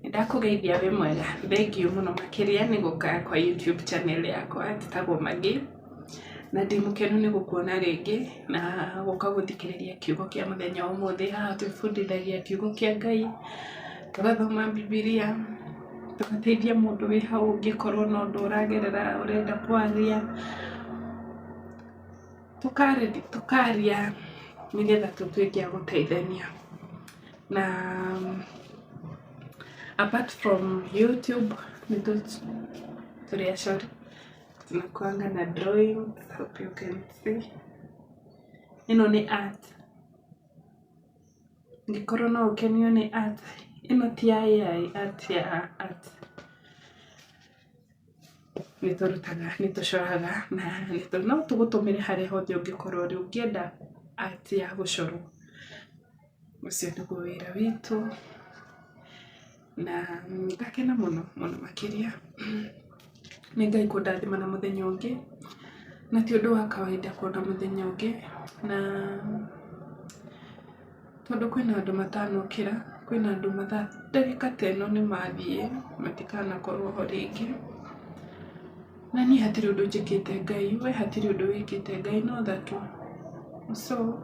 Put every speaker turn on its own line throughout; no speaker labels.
Ndakugeithia we mwega. Thengiũ mũno makĩria nĩ gũka kwa YouTube channel yakwa njĩtagwo Maggie. Na ndĩ mũkenu nĩ gũkuona rĩngĩ na gũka gũthikĩrĩria kiugo kĩa mũthenya ũmũthĩ. Haha twĩbundithagia kiugo kĩa Ngai, tũgathoma Bibilia, tũgateithia mũndũ wĩ hau ũngĩkorwo na ũndũ ũragerera ũrenda kwaria. Tũkaria nĩgetha tũtuĩke a gũteithania. Na apart from YouTube, tunakuanga na drawing, hope you can see. Ĩno nĩ art. Ngĩkorwo no ũkenio nĩ art. Ĩno ti ya AI, art ya art. Nĩtũrutaga, nĩtũcoraga na no tũgũtũmĩre harĩa hothe ũngĩkorwo rĩ ũngĩenda art ya gũcorwo. Ũcio nĩguo wĩra witũ. Na ngakena mũno makĩria. Nĩ Ngai kũndathima na mũthenya ũngĩ. Na ti ũndũ wa kawaida kuona mũthenya ũngĩ. Na tondũ kwĩna andũ matanokĩra, kwĩna andũ ndagĩka ta ĩno nĩmathiĩ, matikanakorwo ho rĩngĩ. Na niĩ hatirĩ ũndũ njĩkĩte Ngai, we hatirĩ ũndũ wĩkĩte Ngai, no that one. So,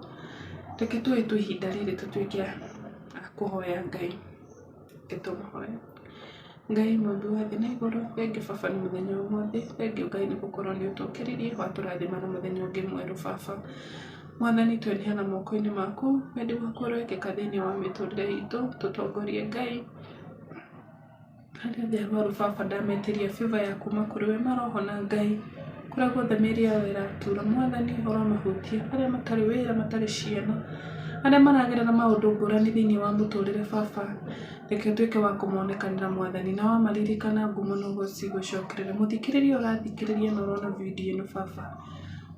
reke tuoe ihinda rĩrĩ tũtuĩke a kũhoya Ngai. Tũmũhoe. Ngai Mũmbi wa thĩ na igũrũ, thengiũ Baba nĩ mũthenya ũmũthĩ, thengiũ Ngai nĩ gũkorwo nĩ ũtũkĩrĩirie watũrathima na mũthenya ũngĩ mwerũ Baba. Mwathani twĩneana moko-inĩ maku, wendi waku ũroĩkĩka thĩinĩ wa mĩtũrĩre itũ, tũtongorie Ngai. Harĩa othe arwaru Baba ndametĩria favor yaku kũrĩ we marohona Ngai. Kũrĩa guothe mĩĩrĩ yao ĩratura Mwathani ũromahutia, arĩa matarĩ wĩra, matarĩ ciana, arĩa maragerera maũndũ ngũrani thĩinĩ wa mũtũrĩre Baba, reke ũtuĩke wa kũmonekanĩra Mwathani na wamaririkana ngumo na ũgũcokerere. Mũthikĩrĩria ũrathikĩrĩria na ũrona video ĩno Baba,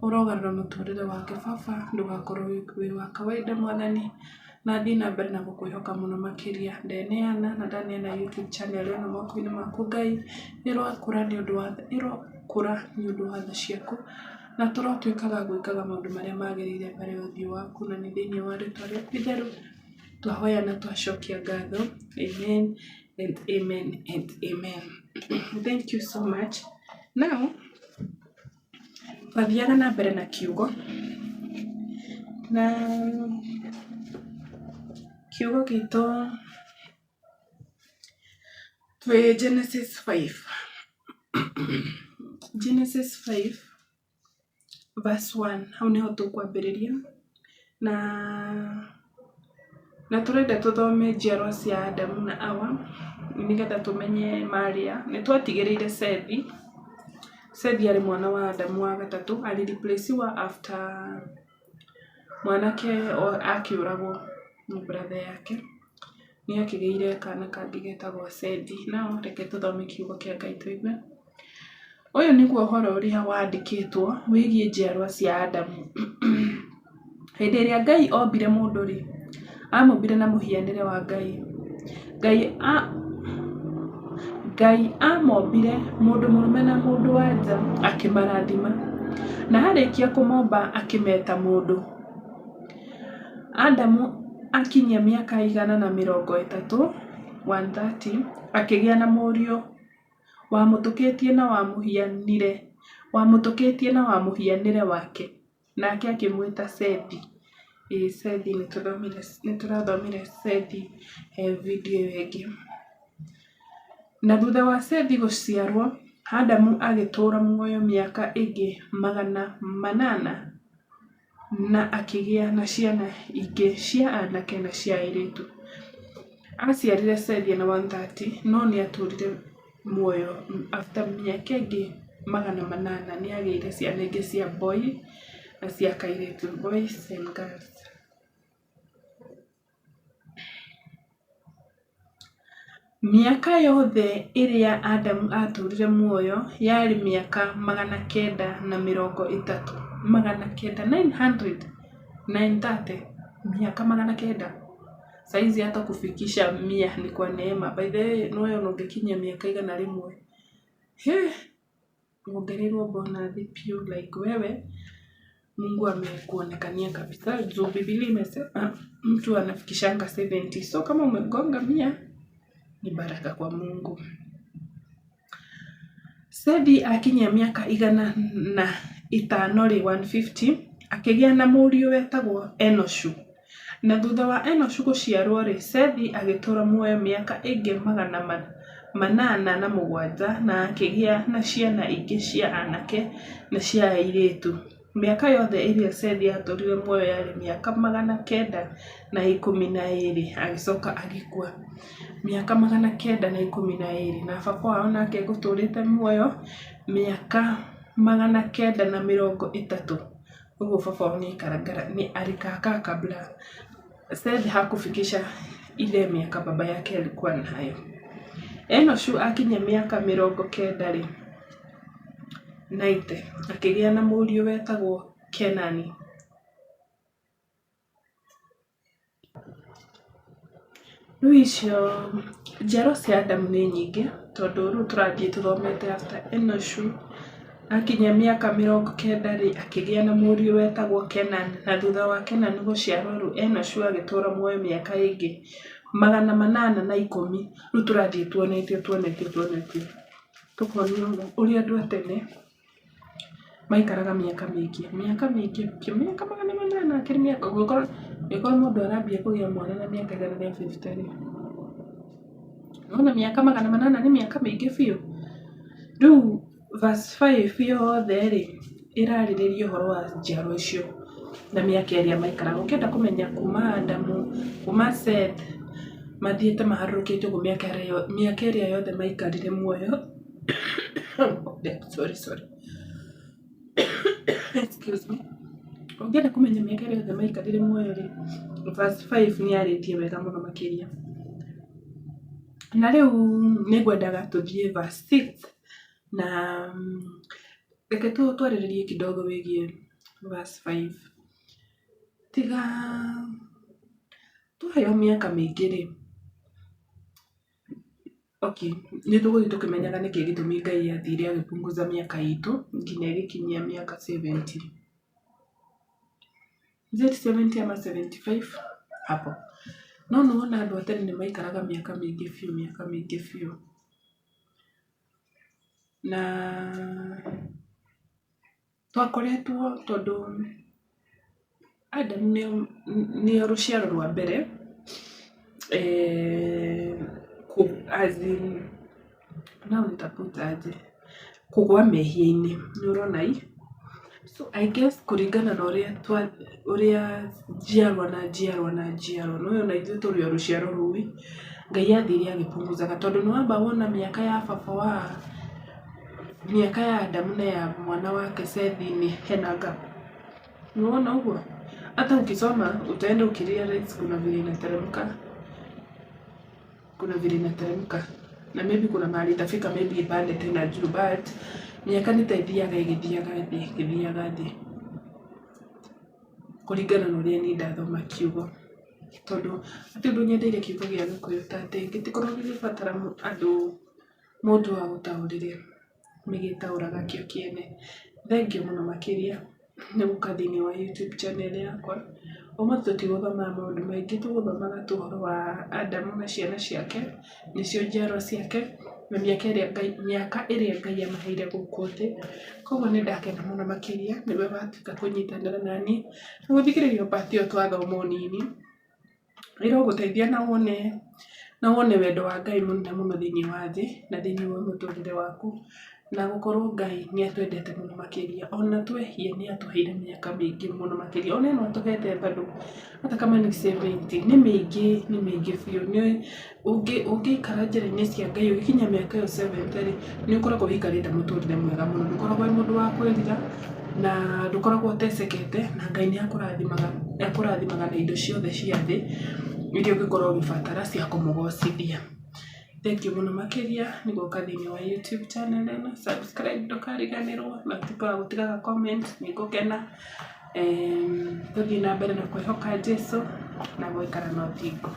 ũrogarũra mũtũrĩre wake Baba, ndũgakorwo wĩ wa kawaida Mwathani, na thiĩ na mbere na gũkwĩhoka mũno makĩria. Ndeneana na ndaneana YouTube channel ĩno moko-inĩ maku Ngai, ĩrokũra nĩ ũndũ wa tha ciaku, na tũrotuĩkaga gwĩkaga maũndũ marĩa magĩrĩire mbere ya ũthiũ waku, na nĩ thĩinĩ wa rĩĩtwa rĩaku itheru twahoya na twacokia ngatho. Amen and amen and amen. Thank you so much. Now, twathiaga na mbere na kiugo, na kiugo gitũ twĩ Genesis 5. Genesis 5 verse 1, hau nĩho tũkwambĩrĩria, na tũrenda tũthome njiarwa cia Adamu na Hawa nĩgetha tũmenye Maria. Nĩ twatigĩrĩire Sethi arĩ mwana wa Adamu wa gatatũ, arĩ replace wa after mwanake akĩũragwo nĩ brother yake, nĩ akĩgĩire kana kangĩ getagwo Sethi. Now reke tũthome kiugo kĩa Ngai tũigue. Ũyũ nĩguo ũhoro ũrĩa wandĩkĩtwo wĩgiĩ njiarwa cia Adamu. Hĩndĩ ĩrĩa Ngai ombire mũndũ rĩ, amombire na mũhianĩre wa Ngai. Ngai amombire mũndũ mũrũme na mũndũ wa nja, akĩmarathima, na arĩkia kũmomba akĩmeta mũndũ. Adamu akinyia mĩaka 130, 130, akĩgĩa na mũriũ wamũtũkĩtie na wamũhianĩre wake, nake akĩmwĩta Sethi. Sethi nĩtũrathomire Sethi video ĩngĩ. Na thutha wa Sethi gũciarwo, Adamu agĩtũũra muoyo mĩaka ĩngĩ 800, na akĩgĩa na ciana ingĩ cia anake na cia airĩtu. Aciarire Sethi na 130, no nĩ atũũrire muoyo after mĩaka ĩngĩ 800, nĩ agĩire ciana ingĩ cia boy na cia kairĩtu, boys and girls. Mĩaka yothe ĩrĩa Adamu atũũrire muoyo yarĩ mĩaka 930. 930, miaka 900. Saizi hata kufikisha 100 ni kwa neema. By the way, noyo ungekinyia miaka 100. Ongererwo bonus piu like wewe. Mungu amekuonekania kabisa. Biblia imesema mtu anafikishanga 70. So kama umegonga 100, ni baraka kwa Mungu. Seth akinyia miaka 105 akĩgĩa na mũriũ wetagwo Enoshu. Na thutha wa Enoshu gũciarwo Seth agĩtũũra muoyo mĩaka ĩngĩ 807 na akĩgĩa na ciana ingĩ cia anake na cia airĩtu. Mĩaka yothe ĩrĩa Seth atũũrire muoyo yarĩ mĩaka 912 agĩcoka agĩkua. Mĩaka 912 na baba wao nake gũtũũrĩte muoyo mĩaka 930. Ũguo baba wao nĩ alikaka kabla Seth hakufikisha ile miaka baba yake alikuwa nayo. Enoshu akinyia miaka 90 akĩgĩa na mũriũ wetagwo Kenani. Rĩu icio njiaro cia Adamu nĩ nyingĩ tondũ rĩu tũrathiĩ tũthomete after Enoshu akinyia miaka 90 akĩgĩa na mũriũ wetagwo Kenani. Na thutha wa Kenani gũciarwo rĩu Enoshu agĩtũũra muoyo mĩaka ĩngĩ 810. Rĩu tũrathiĩ tuonetio tũkonio ũrĩa andũ a tene maikaraga mĩaka mĩingĩ mĩaka 800 akĩrĩ mĩaka gũkorwo mũndũ arambia kũgĩa mwana na mĩaka 150. Nona mĩaka 800 nĩ mĩaka mĩingĩ biũ. Rĩu verse 5 yothe ĩrarĩrĩria ũhoro wa njiaro icio na mĩaka ĩrĩa maikaraga. Ũkĩenda kũmenya kuma Adamu kuma Seth mathiĩte maharũrũkĩte ũguo mĩaka ĩrĩa yothe maikarire muoyo excuse me. Ũngĩenda kũmenya mĩaka ĩrĩa yothe maikarire muoyo verse 5 nĩ yarĩtie wega mũno makĩria. Na rĩu nĩ ngwendaga tũthiĩ verse 6 na reke twarĩrĩrie kidogo wĩgiĩ verse 5. Tiga tuheo mĩaka mĩingĩ okay, nĩ tũgũthiĩ tũkĩmenyaga nĩkĩ gĩtũmi Ngai athire agĩpunguza mĩaka itũ nginya ĩgĩkinyia mĩaka 70. Is it 70 ama 75 hapo? No nĩwona andũ a tene nĩ maikaraga mĩaka mĩingĩ biũ. Na twakoretwo tondũ Adamu nĩo rũciaro rwa mbere kũgwa mehia-inĩ. Nĩ ũrona so I guess kũringana na ũrĩa njiarwa na njiarwa nĩ wona ithuĩ tũrĩ o rũciaro rũu Ngai athire agĩpunguzaga tondũ nĩwamba wona mĩaka ya baba wa mĩaka ya Adamu na ya mwana wake Seth hena gap. Unaona huko? Hata ukisoma utaenda ukirealize kuna vile inateremka na maybe kuna mahali itafika maybe ipande tena juu, but miaka nitaithiaga igithiaga thĩ kũringana na ũrĩa niĩ ndathoma kiugo. Tondũ atĩ ũndũ nyendeire kiugo gĩa Gĩkũyũ ta atĩ gĩtikoragwo gĩgĩbatara mũndũ wa gũtaũrĩre mĩgĩtaũraga kĩo kĩene. Thengiũ mũno makĩria nĩ gũka thĩinĩ wa YouTube channel yakwa. Ũmũthĩ tũtigũthoma maũndũ maingĩ, tũgũthomaga tu ũhoro wa Adamu na ciana ciake, nĩcio njiarwa ciake na mĩaka ĩrĩa Ngai amaheire gũkũ thĩ. Koguo nĩ ndakena mũno makĩria nĩwe watuĩka kũnyitanĩra naniĩ na gũthikĩrĩria part ĩyo twathoma ũnini. Ĩrogũteithia na wone wendo wa Ngai mũno thĩinĩ wa thĩ na thĩinĩ wa mũtũrĩre waku, na gũkorwo Ngai nĩ atwendete mũno makĩria. Ona twehia nĩ atũheire mĩaka mĩingĩ mũno makĩria. Ona ĩno atũhete bado hata kama ni 70 nĩ mĩingĩ biũ. Ũngĩikara njĩra-inĩ cia Ngai ũgĩkinya mĩaka ĩyo 70 nĩ ũkoragwo ũikarĩte mũtũrĩre mwega mũno. Ndũkoragwo wĩ mũndũ wa kwĩrira na ndũkoragwo ũtecekete, na Ngai nĩ akũrathimaga na indo ciothe cia thĩ iria ũngĩkorwo ũgĩbatara cia kũmũgocithia. Thank you mũno makĩria nĩ gũka thĩinĩ wa YouTube channel ĩno. Subscribe ndũkariganĩrwo na gũtigaga comment. Nĩ ngũkena tũthiĩ na mbere na kwĩhoka Jesũ na gũikara na ũthingu.